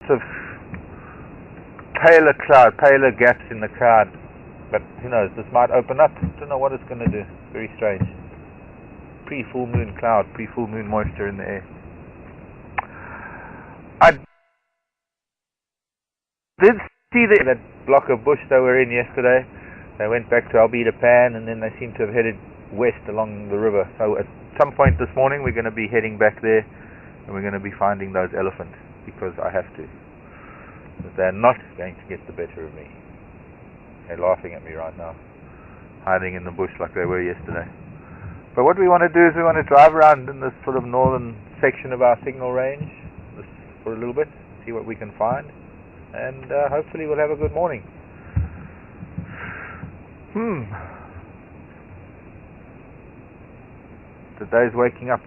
of paler gaps in the cloud, but who knows, this might open up. Don't know what it's going to do. Very strange. Pre-full moon cloud, pre-full moon moisture in the air. I did see that block of bush they were in yesterday. They went back to Albedo Pan, and then they seem to have headed west along the river. So at some point this morning we're going to be heading back there, and we're going to be finding those elephants, because I have to. They're not going to get the better of me. They're laughing at me right now, hiding in the bush like they were yesterday. But what we want to do is we want to drive around in this sort of northern section of our signal range for a little bit, see what we can find, and hopefully we'll have a good morning. The day's waking up.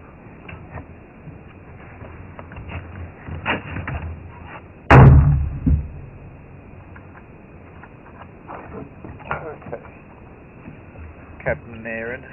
Okay. Captain Aaron.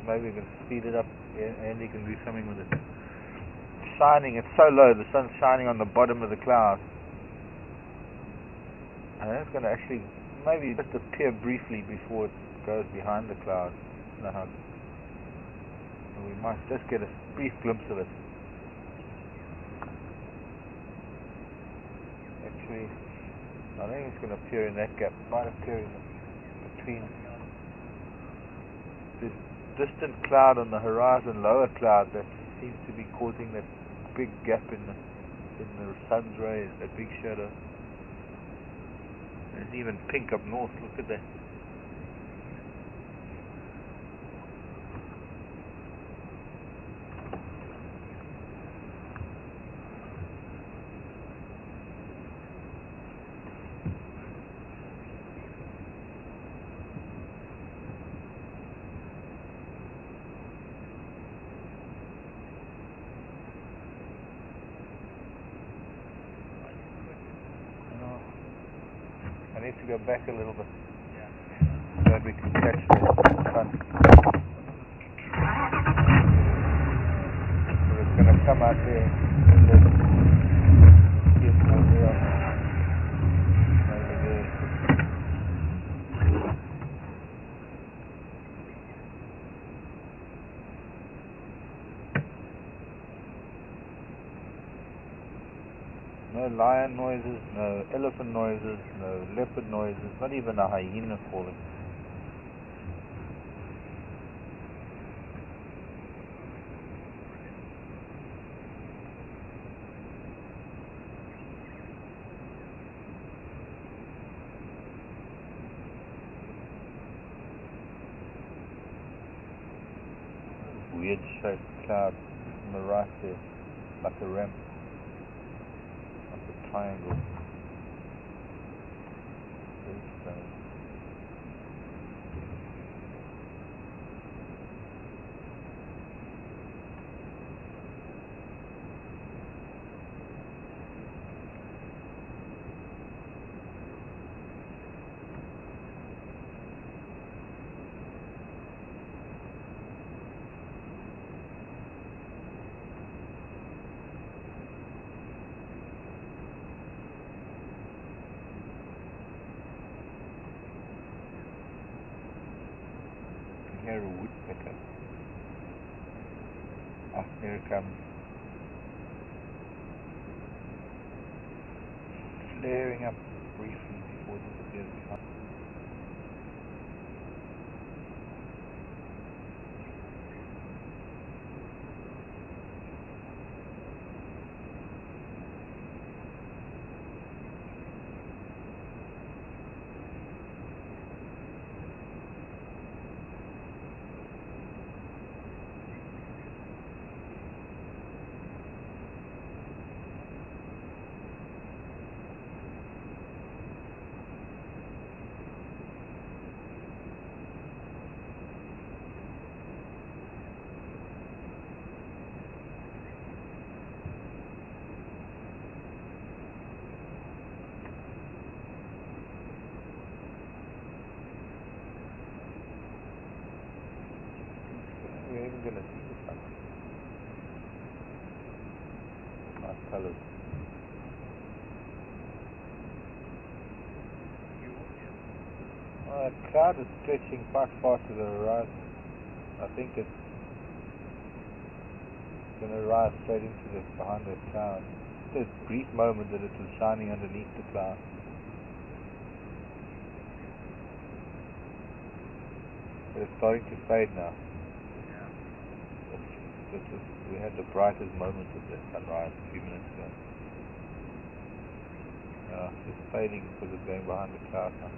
Maybe we can speed it up and you can do something with it. It's shining, it's so low, the sun's shining on the bottom of the cloud. And it's going to actually maybe just appear briefly before it goes behind the cloud. We might just get a brief glimpse of it. Actually, I think it's going to appear in that gap. It might appear in between this distant cloud on the horizon, lower cloud, that seems to be causing that big gap in the sun's rays, that big shadow. There's even pink up north, look at that. I need to go back a little bit so that we can catch the sun. So it's going to come out there and then see it more there. Maybe there. No lion noises, no elephant noises, no leopard noises, not even a hyena calling. weird shaped cloud on the right there, like a ramp, like a triangle. Very strange. Hear a woodpecker. Ah, here it comes. Flaring up briefly before it disappears behind. We're even going to see the sun. Nice colours. The cloud is stretching quite far to the horizon. I think it's going to rise straight into behind the cloud. Just a brief moment that it was shining underneath the cloud. But it's starting to fade now. We had the brightest moment of the sunrise a few minutes ago. It's fading because it's going behind the cloud now.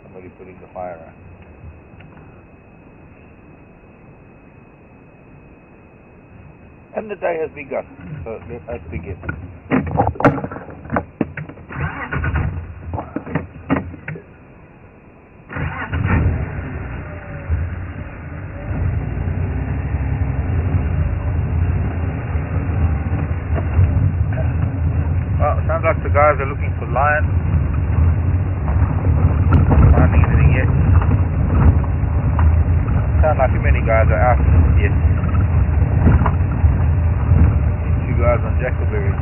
Somebody putting the fire out. And the day has begun, so let us begin. Sounds like the guys are looking for lions. Not finding anything yet. Sound like too many guys are out yet. These 2 guys on jackleberries.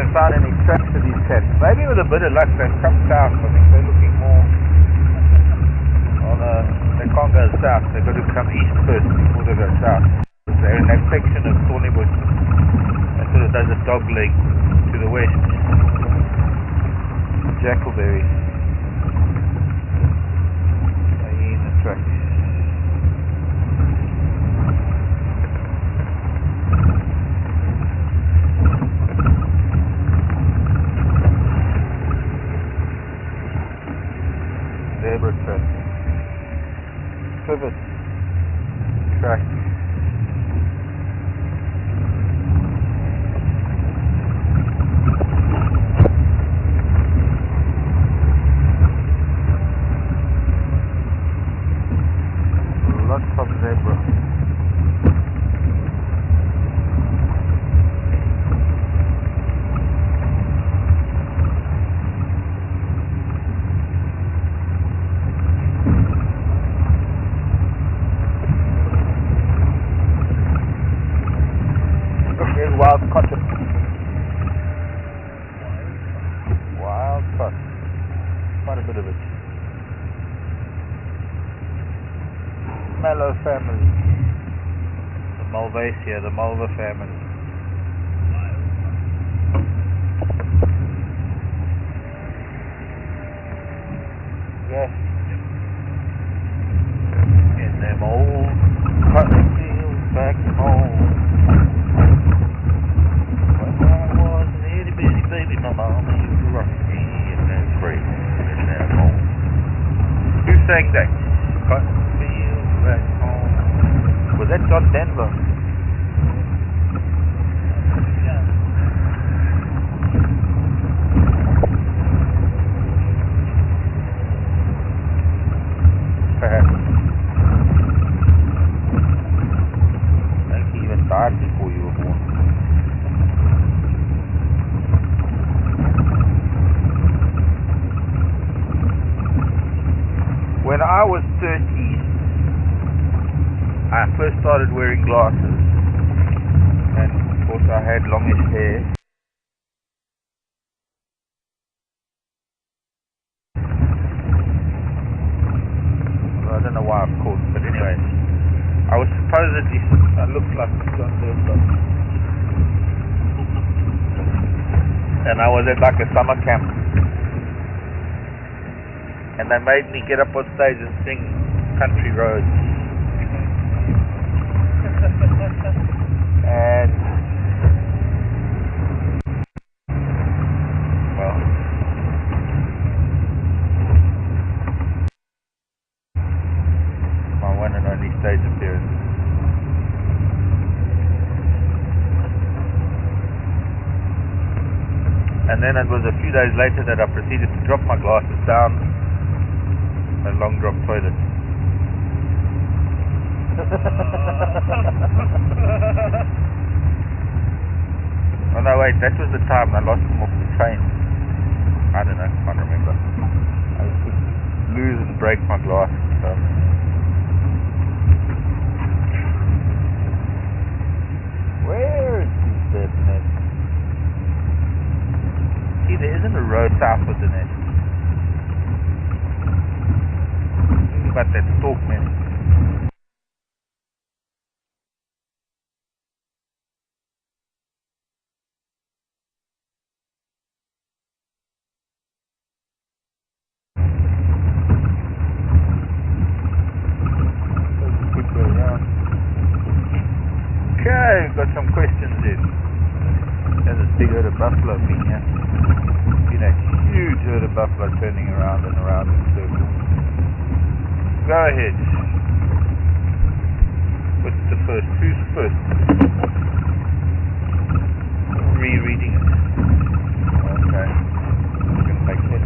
Found any tracks for these cats. Maybe with a bit of luck they've come south. I think they're looking more on a dogleg to the west. Jackalberry. Hyena tracks. Zebra track. Pivot track. Lots of zebra. There's wild cotton. Wild cotton. Quite a bit of it. Mallow family. The Malvasia, the Malva family. Yeah. In them old cotton fields back home. When I was an itty bitty baby, my mama used to rock me in that crate in that home. Who sang that? Cotton fields back home. Was that John Denver? Perhaps. I think he even died before you were born. When I was 13, I first started wearing glasses, and of course I had longish hair. Well, I don't know why of course, but anyway, I was supposedly, I looked like John Denver. And I was at like a summer camp. And they made me get up on stage and sing Country Roads. And well, my one and only stage appearance. And then it was a few days later that I proceeded to drop my glasses down a long drop toilet. Oh no, wait, that was the time I lost them off the train. I don't know, can't remember. I used to lose and break my glasses. So. Where is this nest? See, there isn't a road south of the nest. Think about that stalk nest. Okay, we've got some questions in. There's a big herd of buffalo been here. Been a huge herd of buffalo turning around and around in circles. Go ahead. What's the first? Who's first? Rereading it. Okay. I'm going to make it.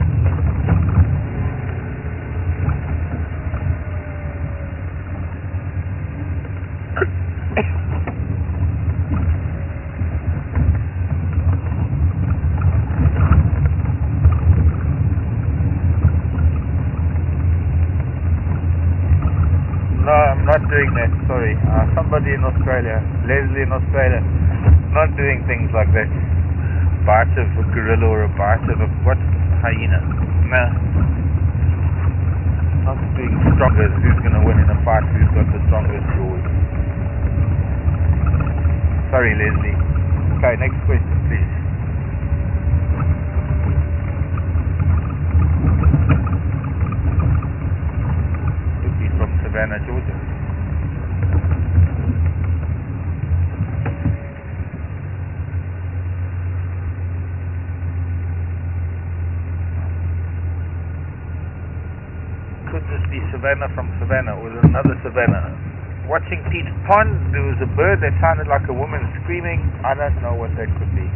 No, I'm not doing that, sorry. Somebody in Australia, Leslie in Australia, not doing things like that. Bite of a gorilla or a bite of a, what? Hyena. No. Not doing strongest, who's going to win in a fight, who's got the strongest jaws. Sorry, Leslie. Okay, next question, please. Could be from Savannah, Georgia. Could this be Savannah from Savannah, or another Savannah? Watching Pete's Pond, there was a bird that sounded like a woman screaming. I don't know what that could be.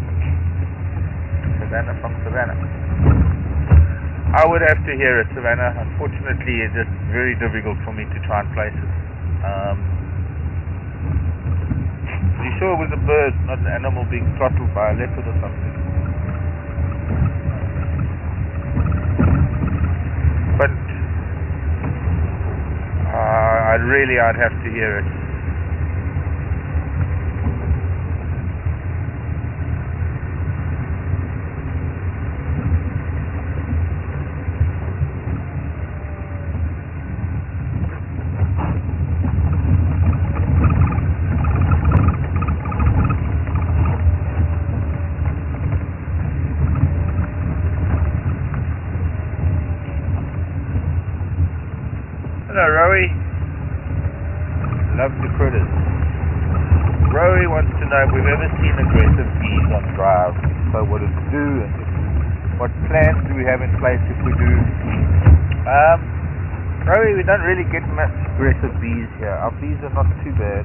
Savannah from Savannah. I would have to hear it, Savannah. Unfortunately, it's just very difficult for me to try and place it. Are you sure it was a bird, not an animal being throttled by a leopard or something? But I'd have to hear it. Hello, Rowie. Love the critters. Rowie wants to know if we've ever seen aggressive bees on drive. So what does it do, and what plans do we have in place if we do? Rowie, we don't really get much aggressive bees here. Our bees are not too bad.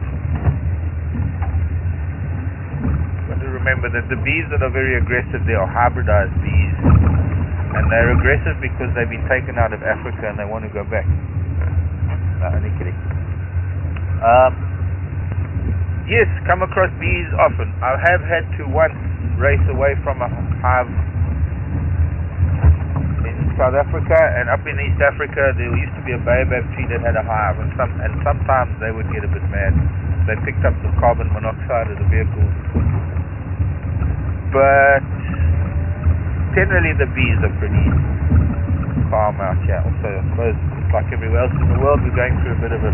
You've got to remember that the bees that are very aggressive, they are hybridized bees. And they're aggressive because they've been taken out of Africa and they want to go back. No, only kidding. Yes, come across bees often. I have had to once race away from a hive in South Africa, and up in East Africa there used to be a baobab tree that had a hive, and sometimes they would get a bit mad. They picked up the carbon monoxide of the vehicles. But generally the bees are pretty calm out here. Also, I suppose, just like everywhere else in the world, we're going through a bit of a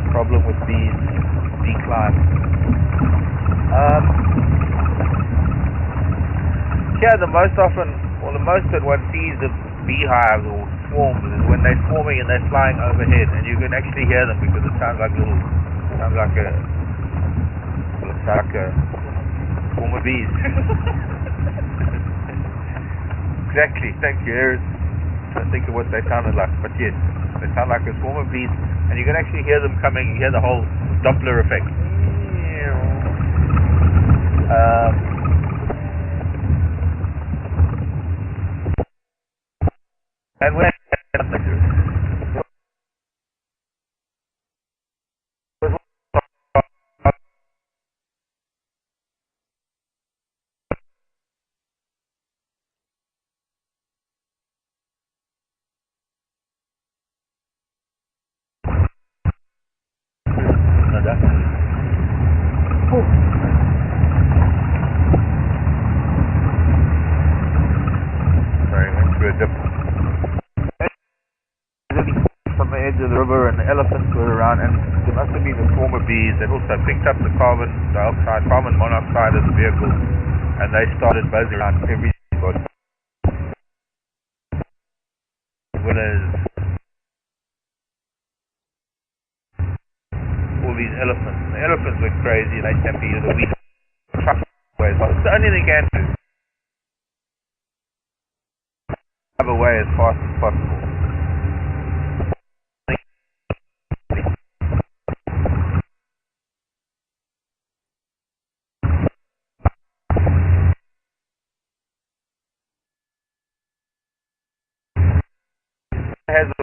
problem with bees, decline. Here, the most that one sees of beehives or swarms is when they're swarming and they're flying overhead, and you can actually hear them because it sounds like a swarm of bees. Exactly, thank you, Aaron. I think of what they sounded like, but yes, they sound like a swarm of bees, and you can actually hear them coming. You hear the whole Doppler effect. And when sorry, went through a dip. From the edge of the river, and the elephants were around, and there must have been a swarm of bees that also picked up the carbon monoxide of the vehicle, and they started buzzing around everybody, as well as all these elephants. And the elephants were crazy. They stampede the wheat truck away. It's the only thing they can do. Drive away as fast as possible. Has a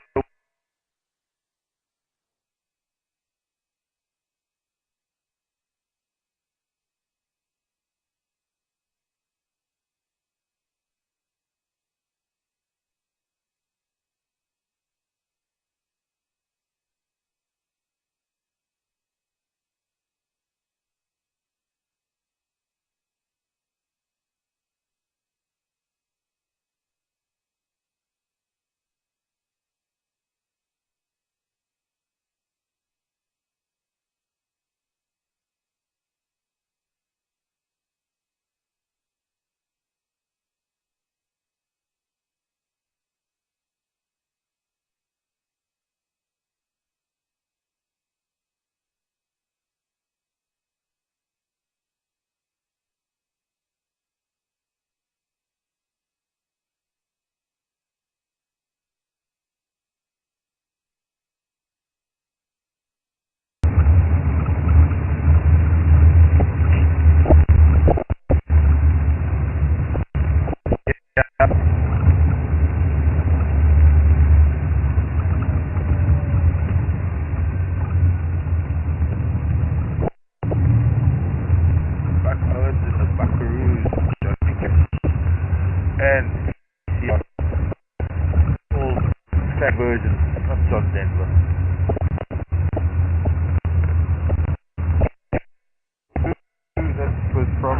That version, not John Denver. Who's that was from?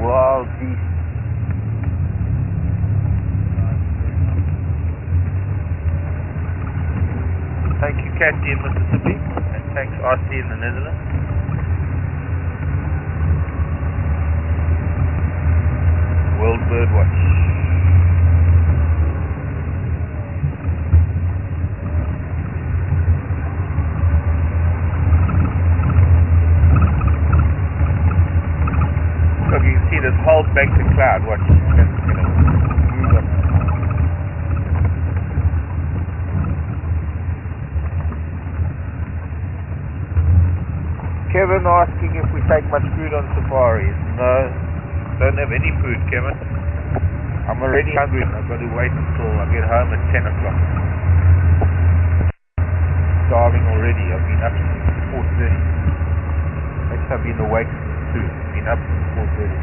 Wild beast. Thank you, Kathy in Mississippi, and thanks, RC in the Netherlands. World Bird Watch. Look, you can see this whole banked cloud. Watch, it's going to move up. Kevin asking if we take much food on safaris. No, don't have any food, Kevin. I'm already hungry. I've got to wait until I get home at 10 o'clock. Starving already. I've been up since 4:30. Next I've been awake since 2. Been up since 4:30.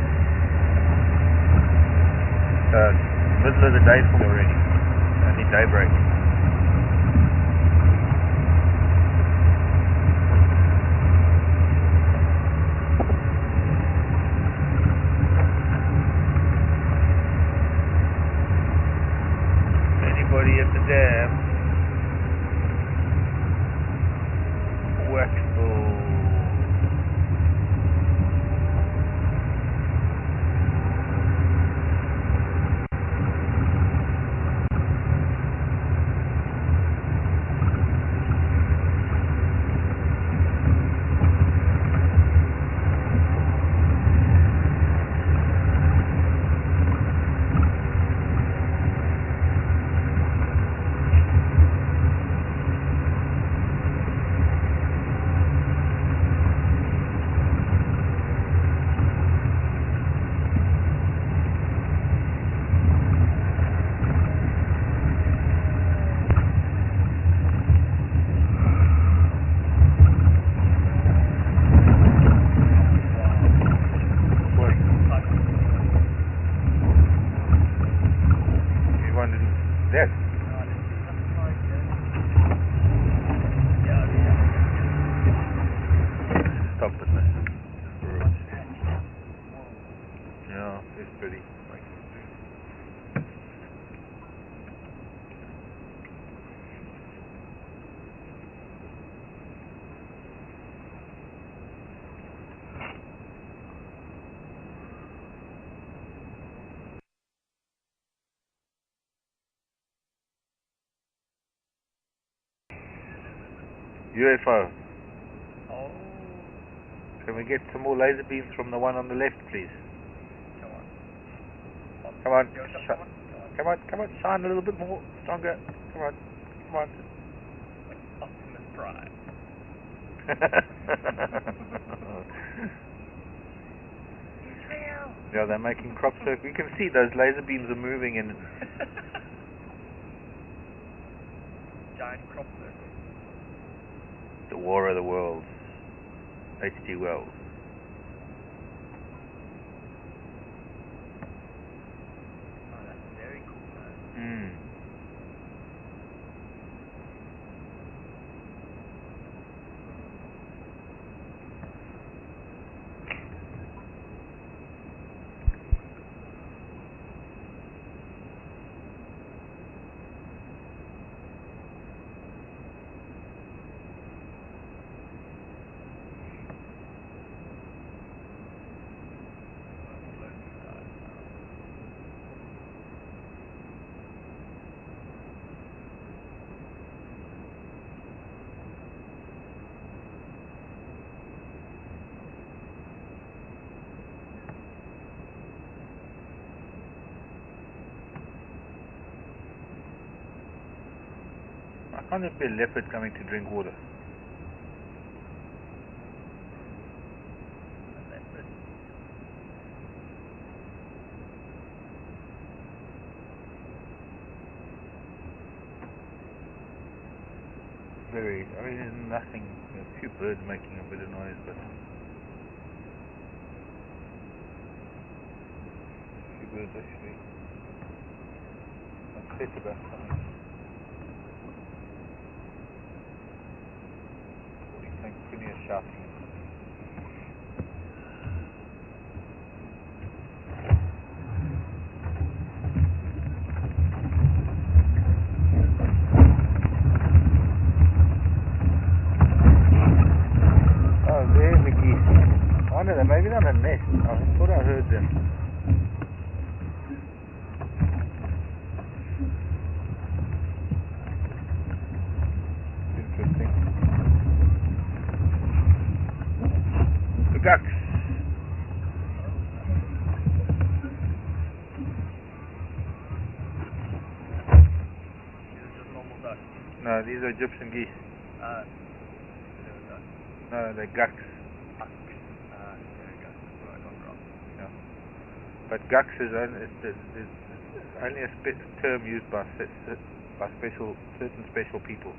Middle of the day for me already. Only daybreak. Anybody at the dam? Watchful. Yes. Stop it, man. Yeah, it's pretty. UFO. Oh. Can we get some more laser beams from the one on the left, please? Come on. Come on. Come on. Come on. Shine a little bit more. Stronger. Come on. Like Optimus Prime. Israel. Yeah, they're making crop circles. You can see those laser beams are moving in. Giant crop circle. The War of the Worlds. H.G. Wells. Oh, that's very cool, man. Why can't there be a leopard coming to drink water? very, I mean, there's nothing, a few birds making a bit of noise, but a few birds actually upset about something. Plenty of shouting. Oh, there's the geese. I wonder, they're maybe not a nest. I thought I heard them. Interesting. The ducks. These are just normal ducks. No, these are Egyptian geese. No, they're gucks. There we go. That's what I got wrong. Yeah. But gucks is only, is only a term used by certain special people.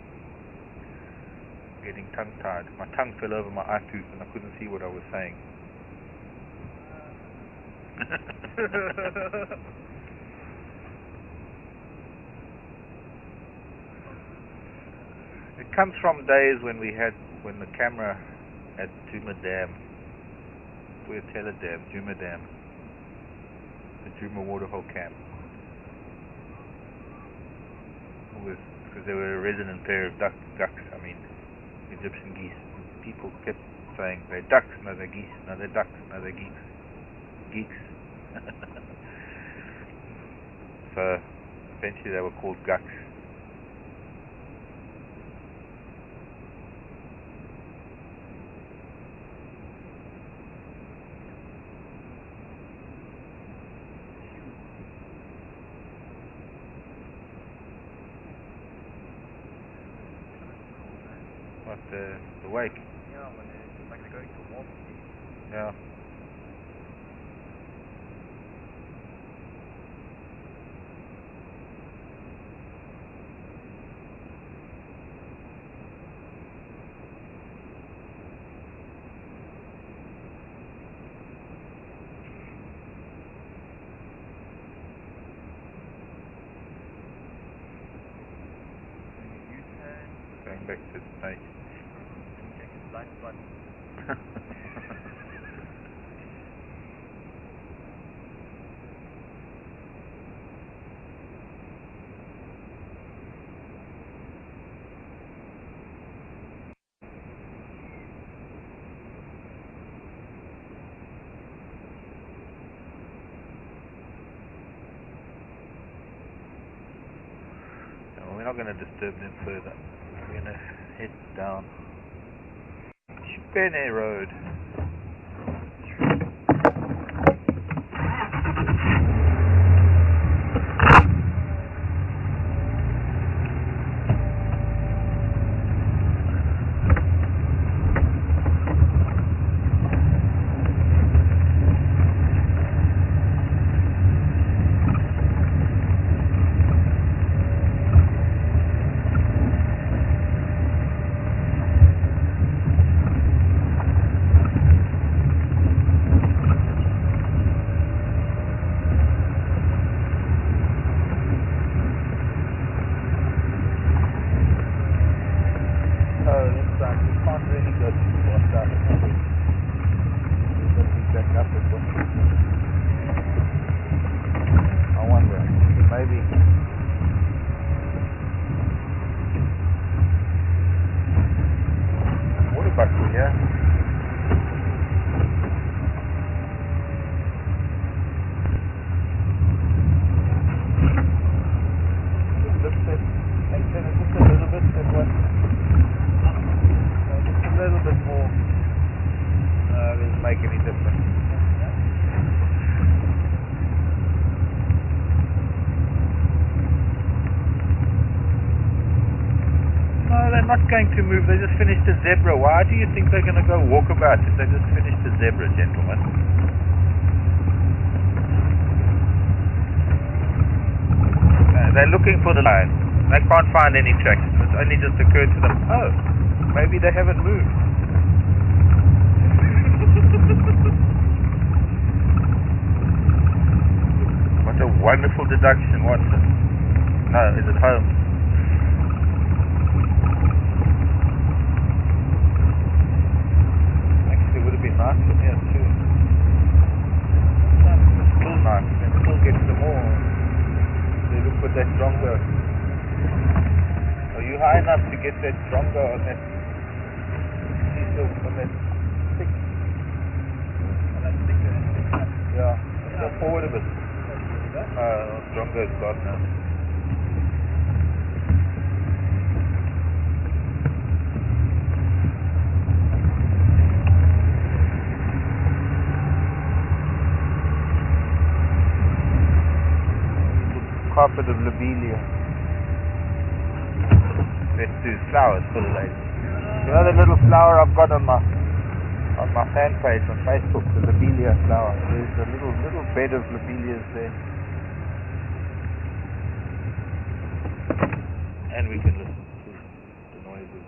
Getting tongue-tied. My tongue fell over my eye tooth and I couldn't see what I was saying. It comes from days when the camera at Juma Dam, Tuyatela Dam, Juma Dam, the Juma waterhole camp. It was because they were a resident pair of ducks, I mean, Egyptian geese. People kept saying, they're ducks, no they're geese, no they're ducks, no they're geeks. Geeks. So, eventually they were called gucks. What, the wake? Yeah, when they're going to walk. Yeah. Going back to the snake. Check his blind spot. No, we're not going to disturb them further. We're going to head down Spene Road. I wonder, maybe water bucket here. Lift it, antenna just a little bit, that one. Just a little bit more. Doesn't make any difference. No, they're not going to move. They just finished a zebra. Why do you think they're going to go walkabout if they just finished a zebra, gentlemen? They're looking for the lion. They can't find any tracks. It's only just occurred to them, oh, maybe they haven't moved. What a wonderful deduction, Watson. No, is it home? Actually, it would have been nice from here too. It's still nice. You can still get some more. They look for that drongo. Are you high enough to get that drongo on that piece on that stick? On that stick there? Yeah. Go forward a bit. Drongo's gone now. Carpet of lobelia. Let's do flowers for the lady. The other little flower I've got on my fan page on Facebook, the lobelia flower. There's a little bed of lobelias there. And we can listen to the noises.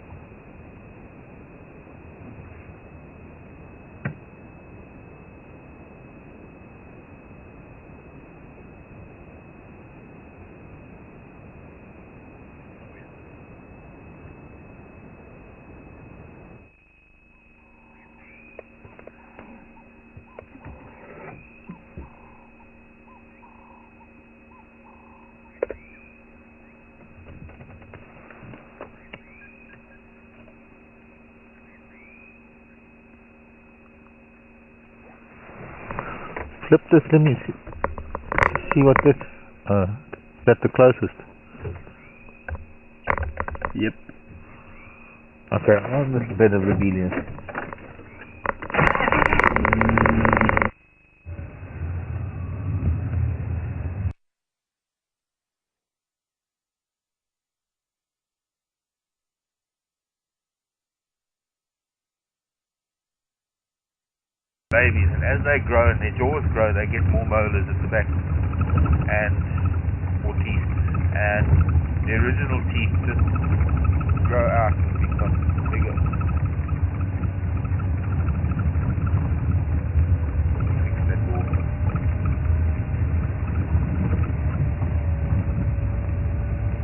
Flip this, let me see what this, is that the closest? Yep. Okay, on this bed of lobelias. Babies, and as they grow and their jaws grow, they get more molars at the back and more teeth, and the original teeth just grow out and become bigger. Fix that door.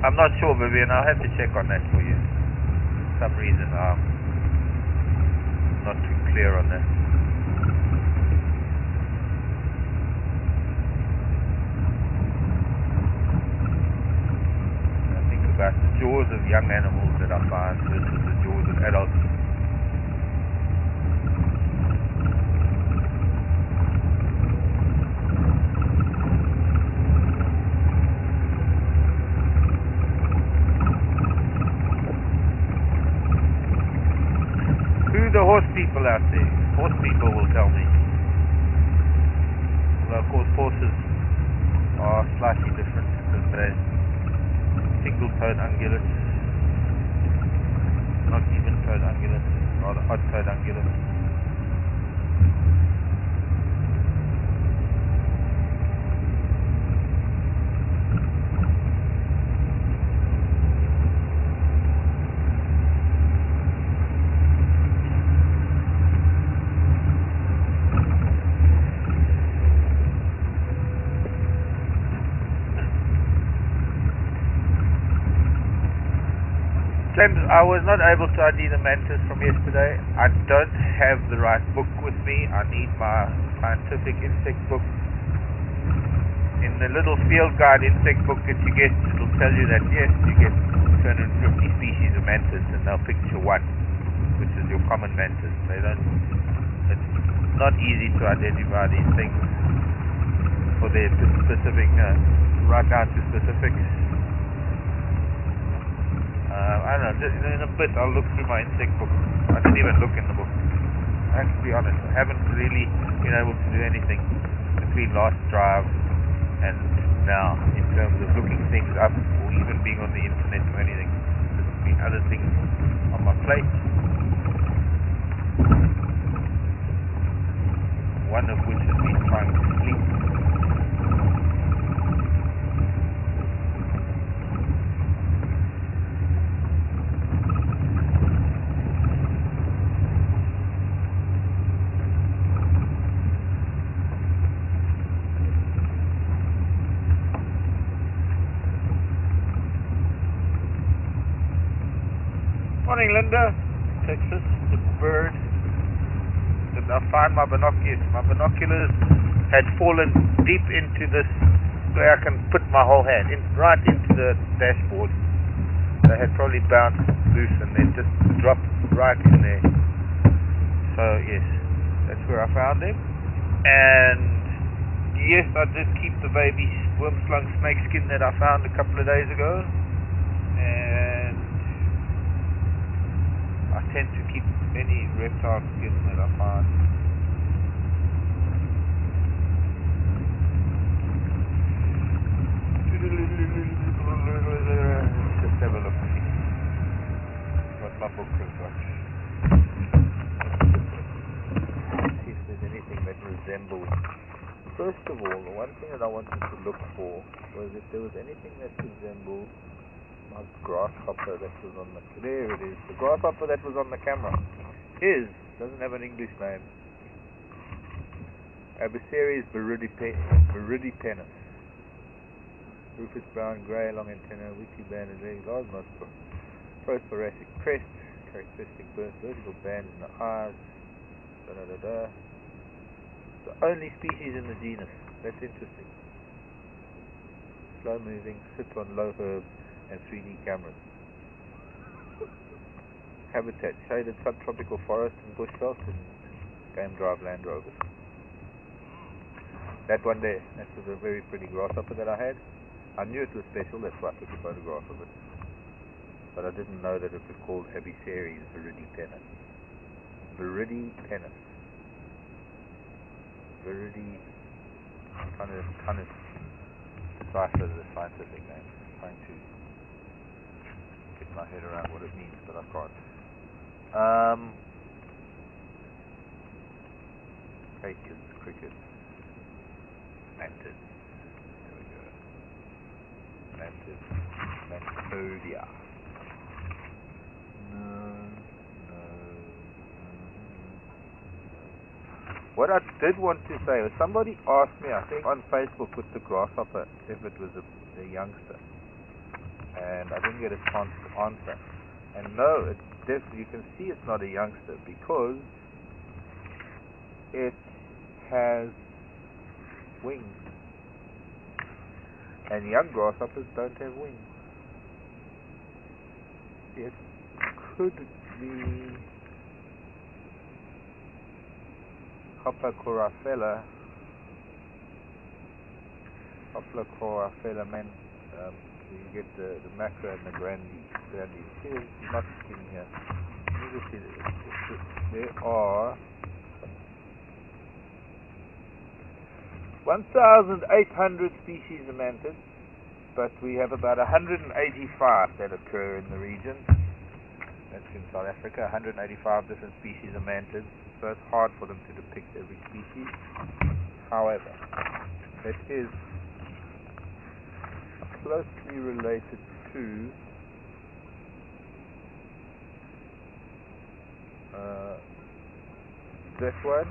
I'm not sure, Vivian. I'll have to check on that for you. For some reason I'm not too clear on that. About the jaws of young animals that I find versus the jaws of adults. Who are the horse people out there? Horse people will tell me. Well, of course, horses are slightly different because they're single-toed ungulates, not even-toed ungulates, rather odd-toed ungulates. I was not able to ID the mantis from yesterday. I don't have the right book with me. I need my scientific insect book. In the little field guide insect book that you get, it'll tell you that yes, you get 250 species of mantis, and they'll picture one, which is your common mantis. It's not easy to identify these things for their specific, right down to specifics. I don't know, in a bit I'll look through my insect book. I didn't even look in the book. I have to be honest, I haven't really been able to do anything between last drive and now in terms of looking things up or even being on the internet or anything. There's been other things on my plate. One of which has been trying to sleep. morning, Linda. Texas, the bird. And I found my binoculars. My binoculars had fallen deep into this, where I can put my whole hand right into the dashboard. They had probably bounced loose and then just dropped right in there. So yes, that's where I found them. And yes, I did keep the baby worm slung snake skin that I found a couple of days ago. And I tend to keep any reptile skin that I find. Just have a look. What my book looks like. See if there's anything that resembles. First of all, the one thing that I wanted to look for was if there was anything that resembled my grasshopper that was on the... There it is. The grasshopper that was on the camera. Doesn't have an English name. Abyssarius viridipennis. Rufous brown, grey, long antenna, weakly banded legs, large nostril, prothoracic crest, characteristic vertical bands in the eyes. The only species in the genus. That's interesting. Slow moving, sits on low herbs and 3D cameras. Habitat, shaded subtropical forest and bushveld and game drive Land Rovers. That one there, that was a very pretty grasshopper that I had. I knew it was special, that's why I took a photograph of it. But I didn't know that it was called Abyssarius viridipennis. Viridipennis. Kind of decipher the scientific name. Trying to get my head around what it means, but I can't. Crickets, mantis. There we go. Mantis, Mantodia. What I did want to say was somebody asked me, I think on Facebook with the grasshopper, if it was a youngster. And I didn't get a chance to answer. And no, you can see it's not a youngster because it has wings. And young grasshoppers don't have wings. It could be Hoplocoraphella men. You get the macro and the grandis. See, there's not in here. Let me just see this. There are 1,800 species of mantids, but we have about 185 that occur in the region. That's in South Africa, 185 different species of mantids. So it's hard for them to depict every species. However, it is closely related to this one,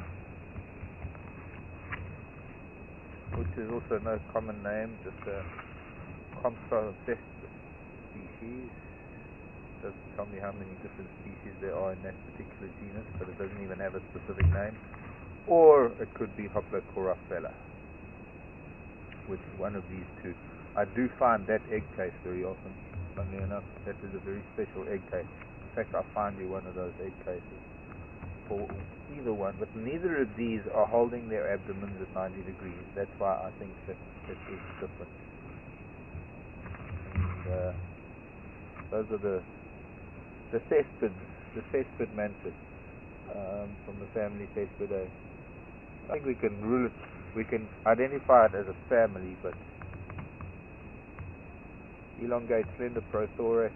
which is also no common name, just a Compsognathus species. Doesn't tell me how many different species there are in that particular genus, but it doesn't even have a specific name. Or it could be Hoplocoraphella, which is one of these two. I do find that egg case very often, funnily enough. That is a very special egg case. In fact, I'll find you one of those egg cases for either one, but neither of these are holding their abdomens at 90 degrees. That's why I think that is different. And those are the cespid mantis from the family Cespidae. I think we can rule it, we can identify it as a family, but elongate slender prothorax,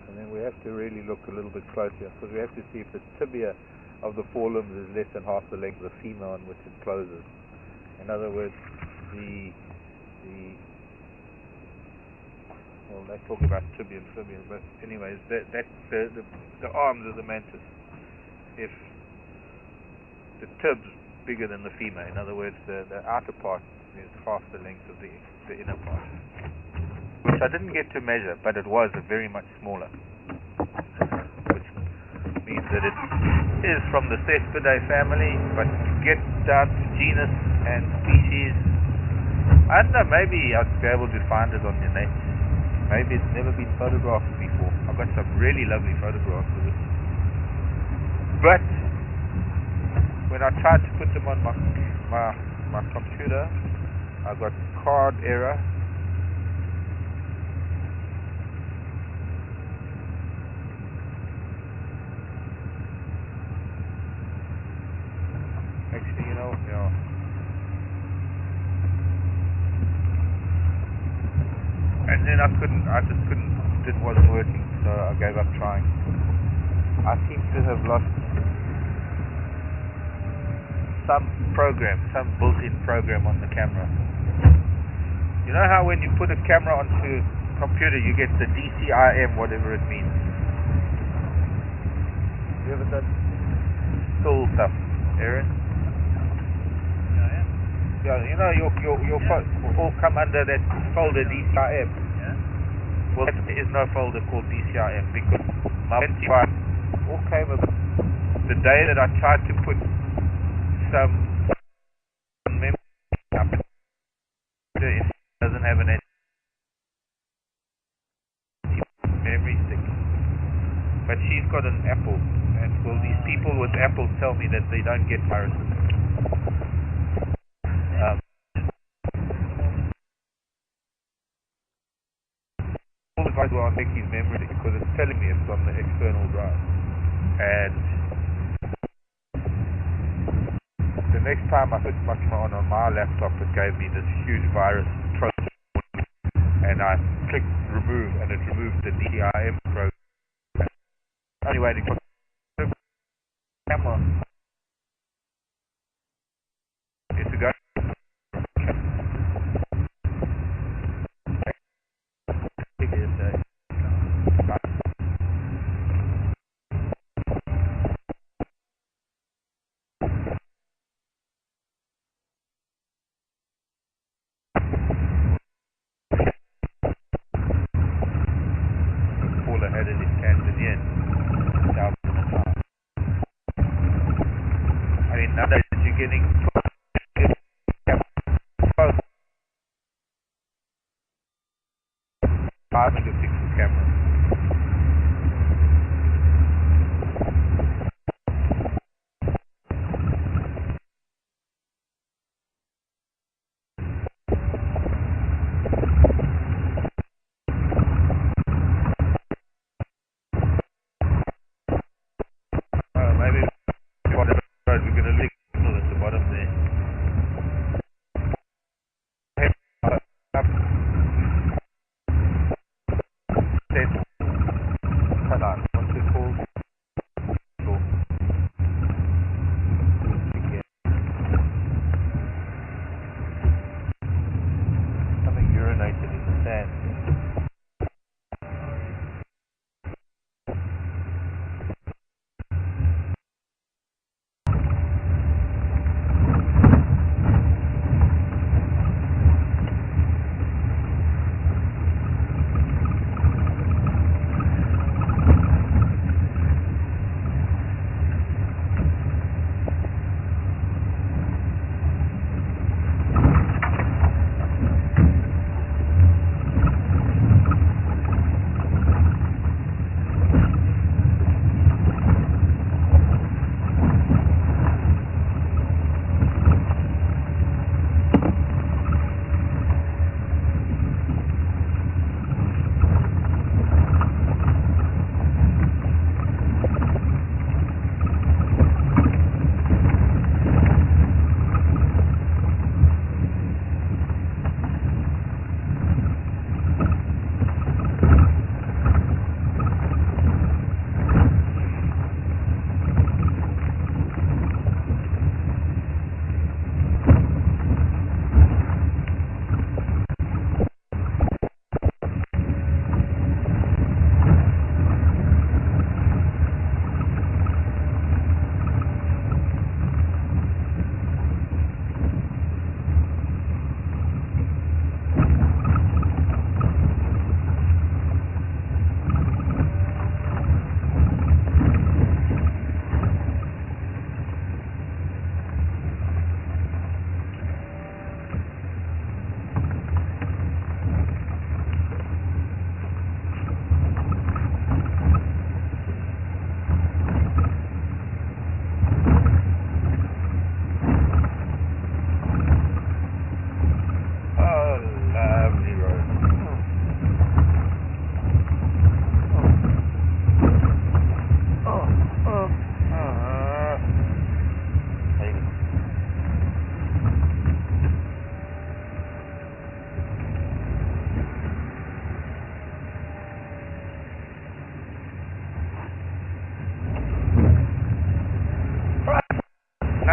and then we have to really look a little bit closer because we have to see if the tibia of the forelimbs is less than half the length of the femur on which it closes. In other words, well, they're talking about tibia, but anyways, the arms of the mantis. If the tib's bigger than the femur, in other words, the outer part is half the length of the inner part. which I didn't get to measure, but it was very much smaller, which means that it is from the Cespidae family, but to get down to genus and species, I don't know, maybe I'd be able to find it on the net. Maybe it's never been photographed before. I've got some really lovely photographs of it. But when I tried to put them on my computer, I got card error. Actually, yeah. And then I just couldn't, it wasn't working, so I gave up trying. I seem to have lost some built-in program on the camera. You know how when you put a camera onto a computer, you get the DCIM, whatever it means. You ever done still stuff, Aaron? Yeah, your will all come under that folder DCIM. Yeah. Well, there is no folder called DCIM because my 25 all came about the day that I tried to put some memory up. It doesn't have an memory stick, but she's got an Apple, and well, these people with Apple tell me that they don't get viruses. All the guys will take his memory stick because it's telling me it's on the external drive, and the next time I put my camera on my laptop, it gave me this huge virus trojan, and I clicked remove, and it removed the DCIM program. Only waiting for the camera is to go. All ahead of this Tanzanian. I mean, now that you're getting 5 megapixel camera. Maybe we're going to leak at the bottom there.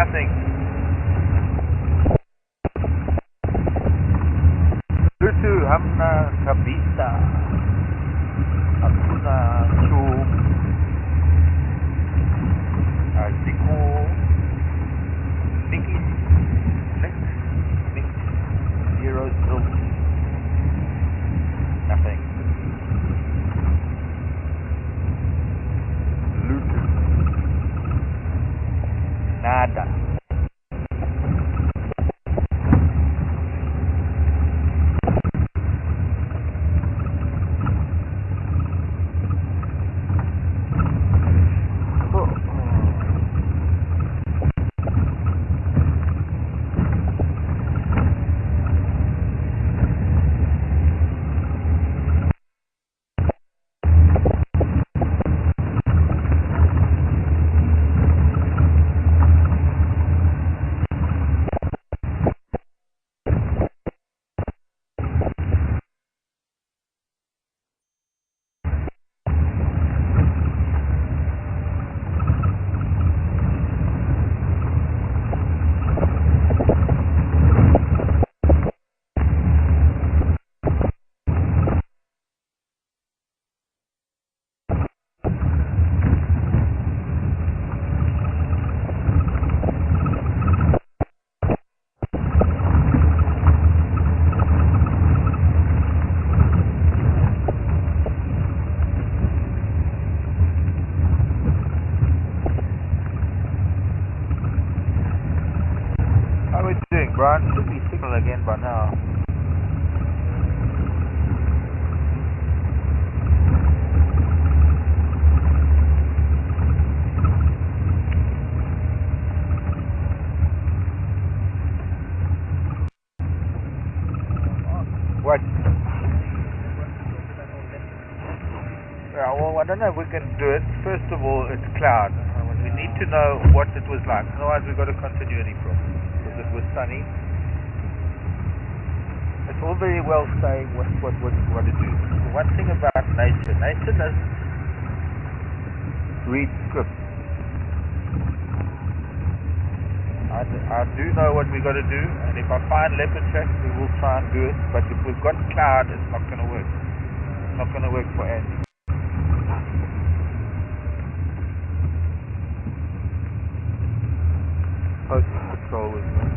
Nothing. Lutu hamna kabisa. Hakuna chum. Ziku. Niki. Nix. Zero zilch. Nothing. Lutu. Nada. Brian, should be signal again by now. What? Yeah, well, I don't know if we can do it. First of all, it's cloud. We need to know what it was like. Otherwise, we've got a continuity problem. Because it was sunny. It's all very well saying what to do. One thing about nature doesn't read script. I do know what we got to do, and if I find leopard tracks, we will try and do it. But if we've got cloud, it's not going to work. It's not going to work for Andy. Posting patrol with me.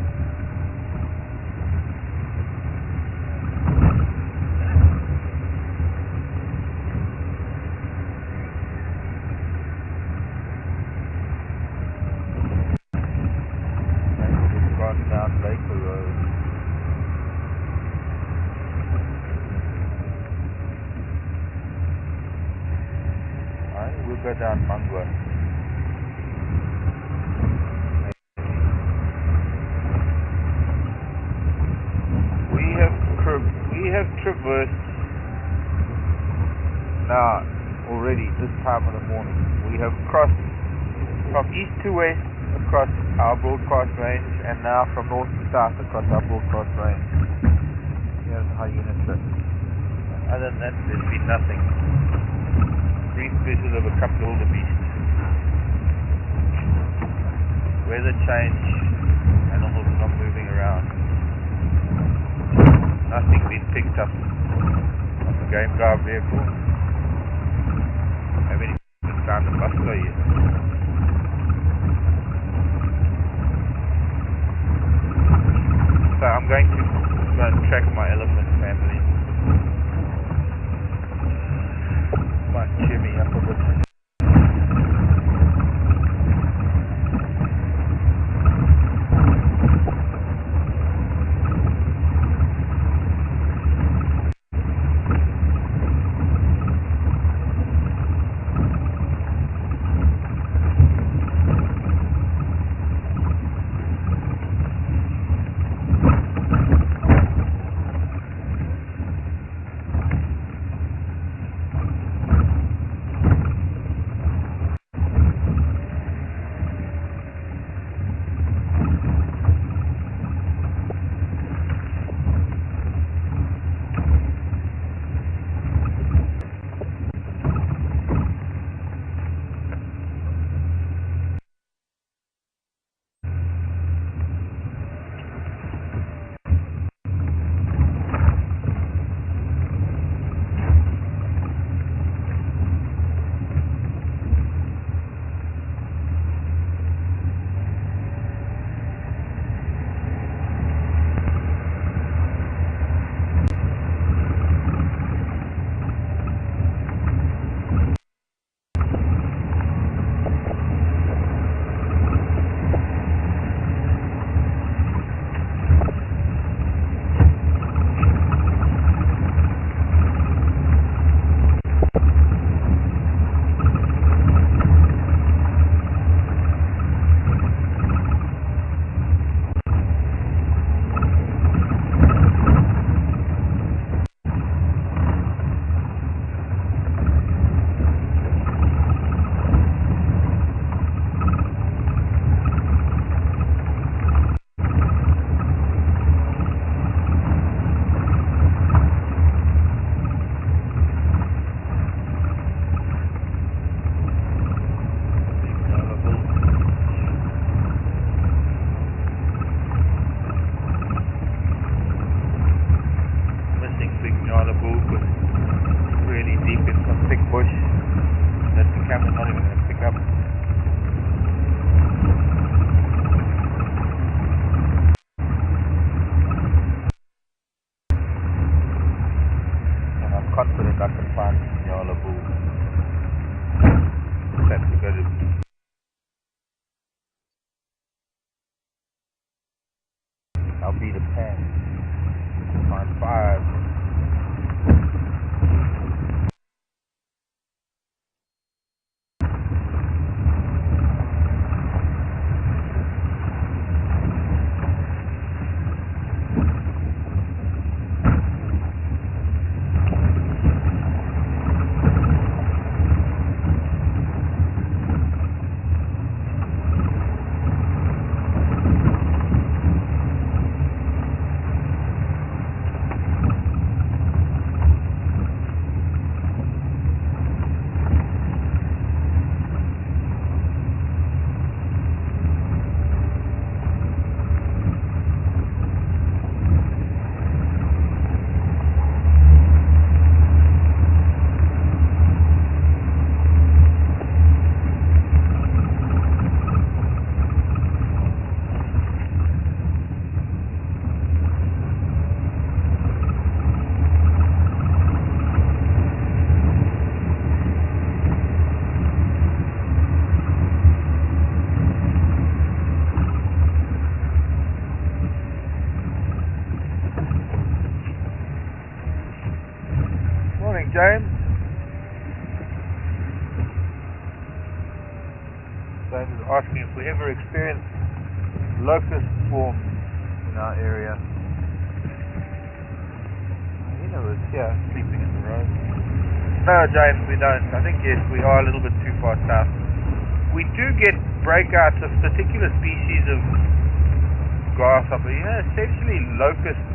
Down Baker Road. Alright, we'll go down Mangwa. We have traversed now already this time of the morning. We have crossed from east to west across our broadcast range, and now from north to south across our broadcast range. Here's how units look. Other than that, there's been nothing. Brief visual of a couple of wildebeest. Weather change, animals not moving around. Nothing been picked up on the game drive vehicle. Haven't even found the buffalo yet. So I'm going to go and track my elephant family. Might cheer me up a bit. I'll be the pan. Find 5. James. James is asking if we ever experienced locust swarms in our area. You know, it's here, sleeping in the road. No, James, we don't. I think, yes, we are a little bit too far south. We do get breakouts of particular species of grasshopper. You know, essentially locusts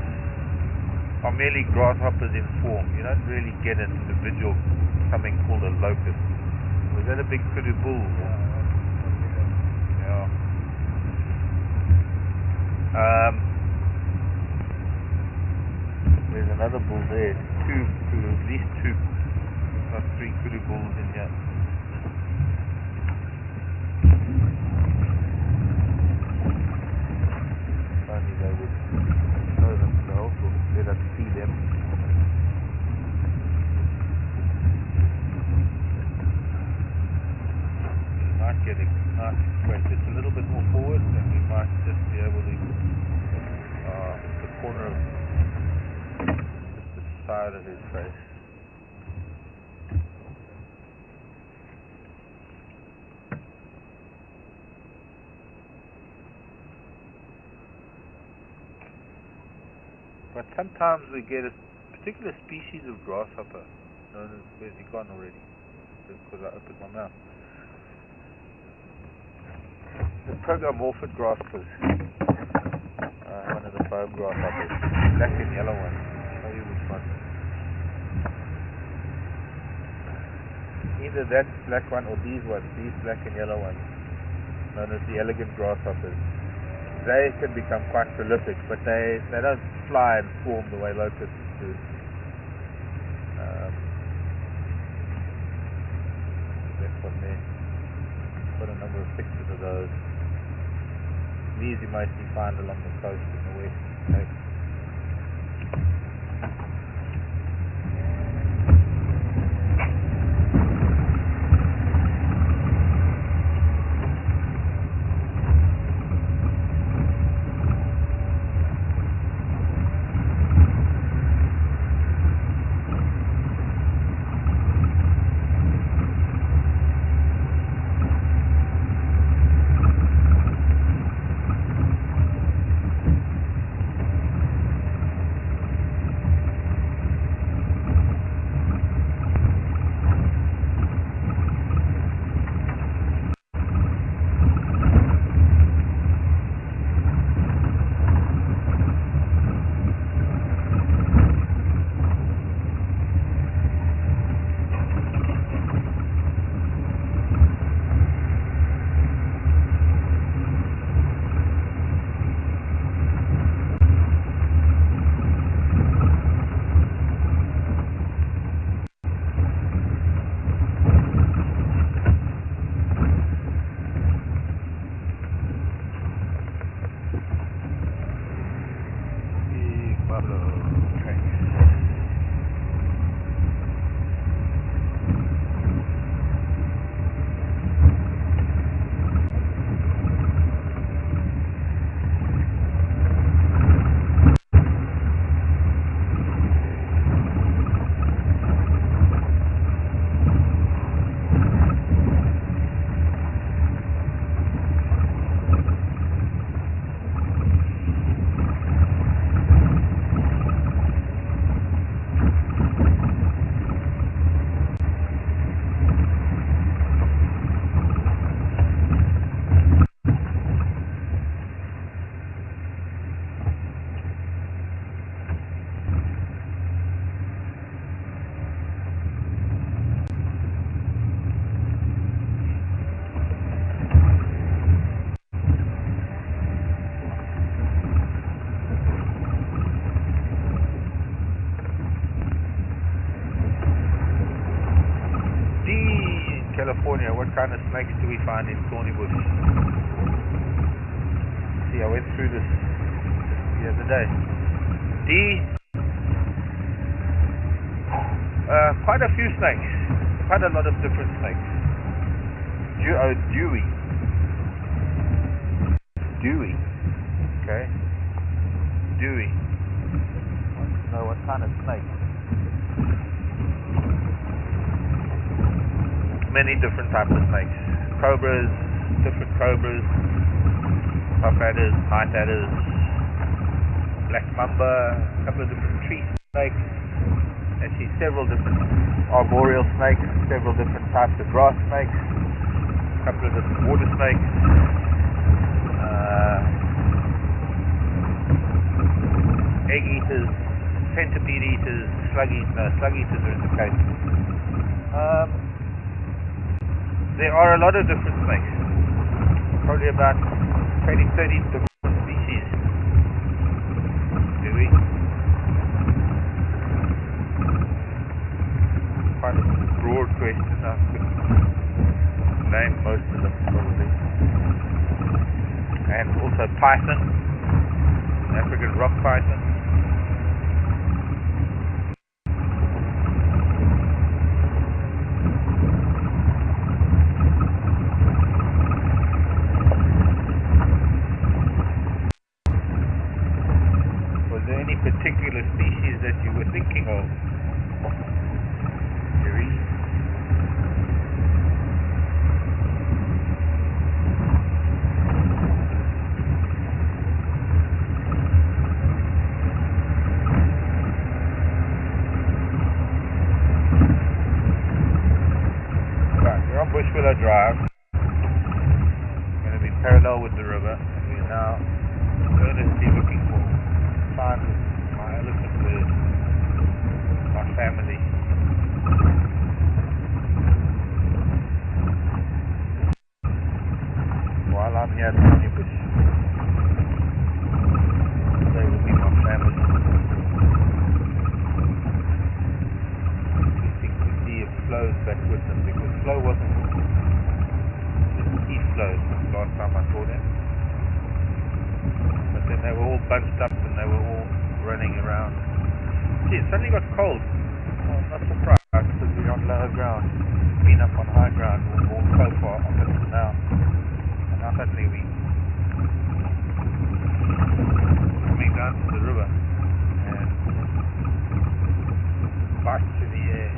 are merely grasshoppers in form. You don't really get an individual, something called a locust. Was that a big kudu bull? Yeah. There's another bull there. At least 2, not 3 kudu bulls in here. Only they would show themselves or let us see them. We might get a nice scratch. It's a little bit more forward, and we might just be able to the corner of just the side of his face. But sometimes we get a particular species of grasshopper known as, where's he gone already? Just because I opened my mouth. The progomorphid grasshoppers. One of the foam grasshoppers. Black and yellow one. I'll show you which one. Either that black one or these ones, these black and yellow ones, known as the elegant grasshoppers. They can become quite prolific, but they don't fly and swarm the way locusts do. That one there. Got a number of pictures of those. These you mostly find along the coast in the West Cape. kind of snakes do we find in Thornybush? See, I went through this the other day. Quite a few snakes. Quite a lot of different snakes. Dewey. Okay. Dewey. I want to know what kind of snake. Many different types of snakes. Cobras, different cobras, puff adders, night adders, black mamba, a couple of different tree snakes. Actually, several different arboreal snakes, several different types of grass snakes, a couple of different water snakes, egg eaters, centipede eaters, slug eaters are in the case. There are a lot of different snakes, probably about 20-30 different species. Do we? Quite a broad question. I couldn't name most of them probably. And also python, African rock python. Was there any particular species that you were thinking of? Bushwillow Drive, going to be parallel with the river, and we are now earnestly looking for signs of my elephant herd, my family. While I'm here at Thornybush, they will be my family. Interesting to see if Flo's back with them, because Flo wasn't with them. Didn't see Flo last time I saw them. But then they were all bunched up and they were all running around. Gee, it suddenly got cold. Oh, I'm not surprised because we're on lower ground. Been up on high ground, we've walked so far up until now. And now suddenly we coming down to the river and bites to the air.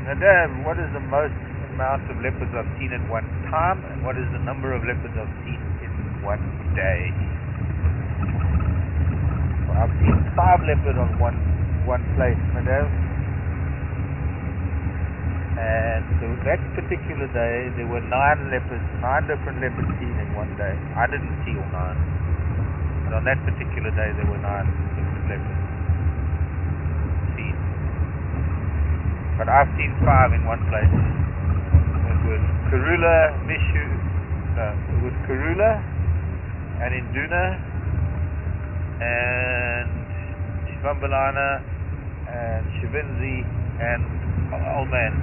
Now Dad, what is the most amount of leopards I've seen at one time, and what is the number of leopards I've seen in one day? Well, I've seen 5 leopards on one place, Madame. And that particular day, there were 9 different leopards seen in one day. I didn't see all 9. But on that particular day, there were 9 different leopards seen. But I've seen 5 in one place. It was Karula, Mishu, it was Karula and Induna and Chivambalana and Shivinzi and Old Man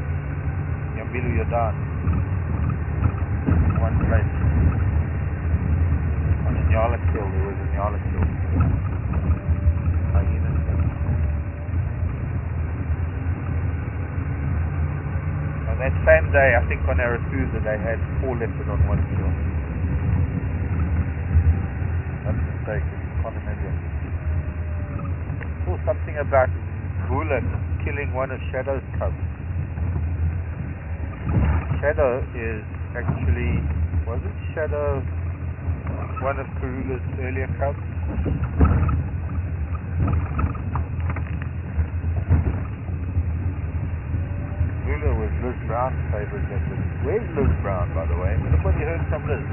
Yambilu Yadan. One place. On the Nyala Kill, there was a Nyala Kill. And that same day, I think on Arathusa, they had 4 leopards on one kill. That's mistaken. Can't remember. Saw something about Gula killing one of Shadow's cubs. Shadow is actually, was it Shadow one of Karula's earlier cubs? Gula was Liz Brown's favorite leopard. Where's Liz Brown, by the way? Nobody heard from Liz.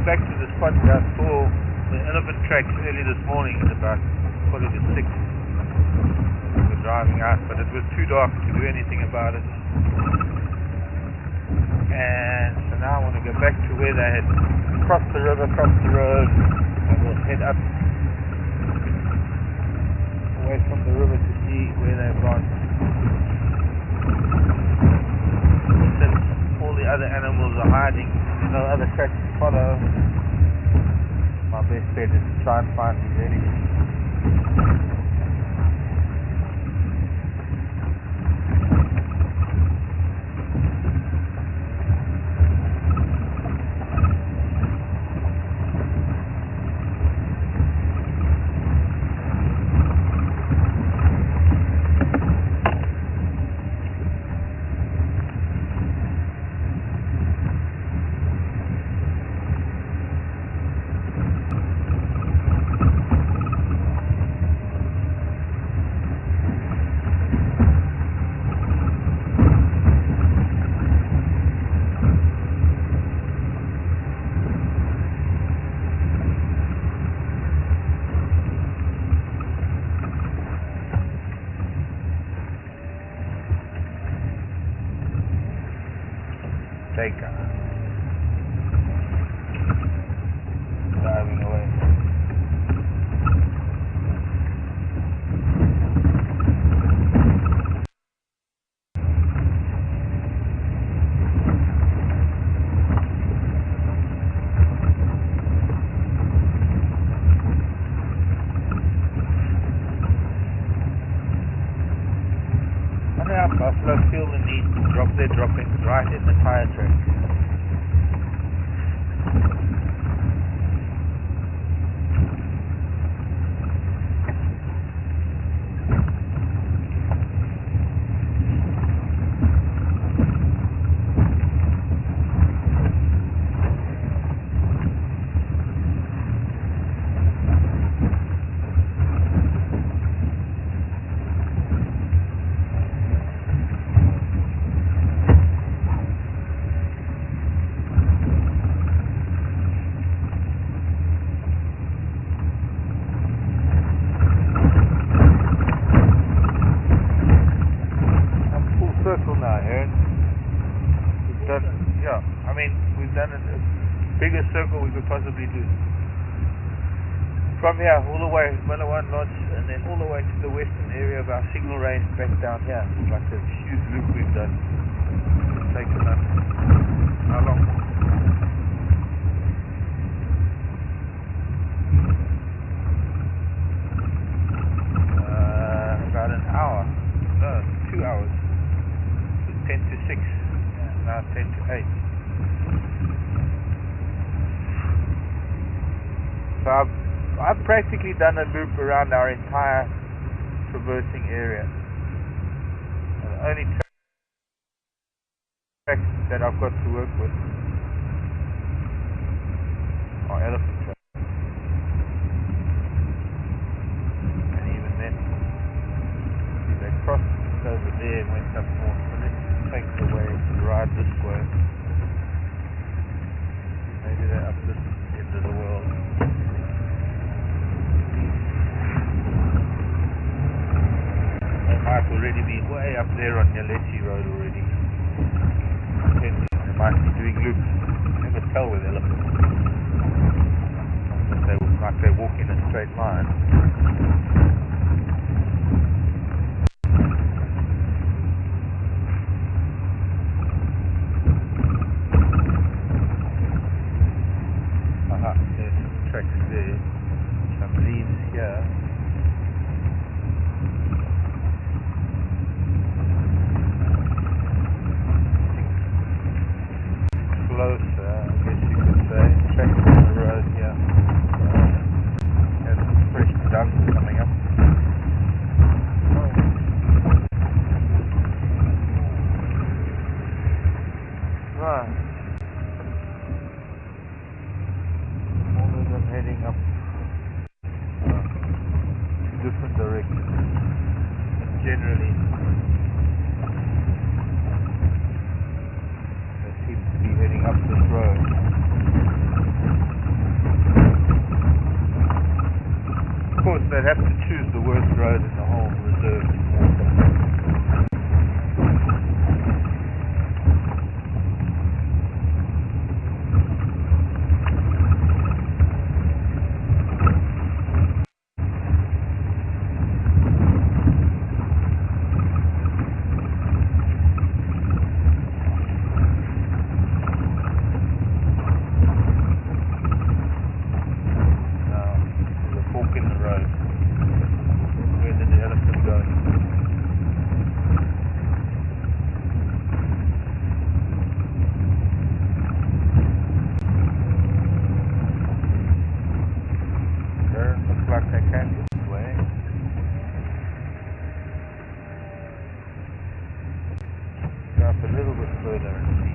Back to the spot where I saw the elephant tracks early this morning at about 6:45. We were driving out, but it was too dark to do anything about it. And so now I want to go back to where they had crossed the river, crossed the road, and we'll head up away from the river to see where they've gone. Since all the other animals are hiding, no other tracks to follow, my best bet is to try and find these enemies. lake. Diving away. Buffalo feel the need to drop their droppings right in the tire track. We've done a biggest circle we could possibly do. From here, all the way, One Lodge, and then all the way to the western area of our signal range back down here. It's like a huge loop we've done. It's taken us, how long? About an hour. No, 2 hours. It was 10 to 6. Now 10 to 8. So I've practically done a loop around our entire traversing area. The only tracks that I've got to work with are elephant tracks. And even then, they crossed over there and went up north. So let's take the way to ride this way. Maybe they're up this end of the world. Might already be way up there on Yaleti Road already. They might be doing loops. You never tell with elephants. Like they walk in a straight line. Aha, there's some tracks there. Some leaves here. Closer, I guess you could say. Tracks on the road here. There's some fresh dung coming up. Right. All of them heading up different directions. Generally, heading up this road. Of course, they'd have to choose the worst road in the whole reserve. A little bit further and see.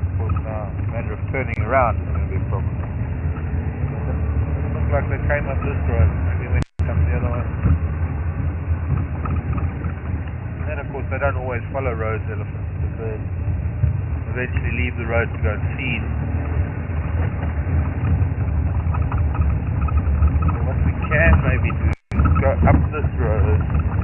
Of course, now, a matter of turning around is going to be a problem. Looks like they came up this road. Maybe went up the other one. course, they don't always follow roads, elephants, but they eventually leave the road to go and feed. So what we can maybe do is go up this road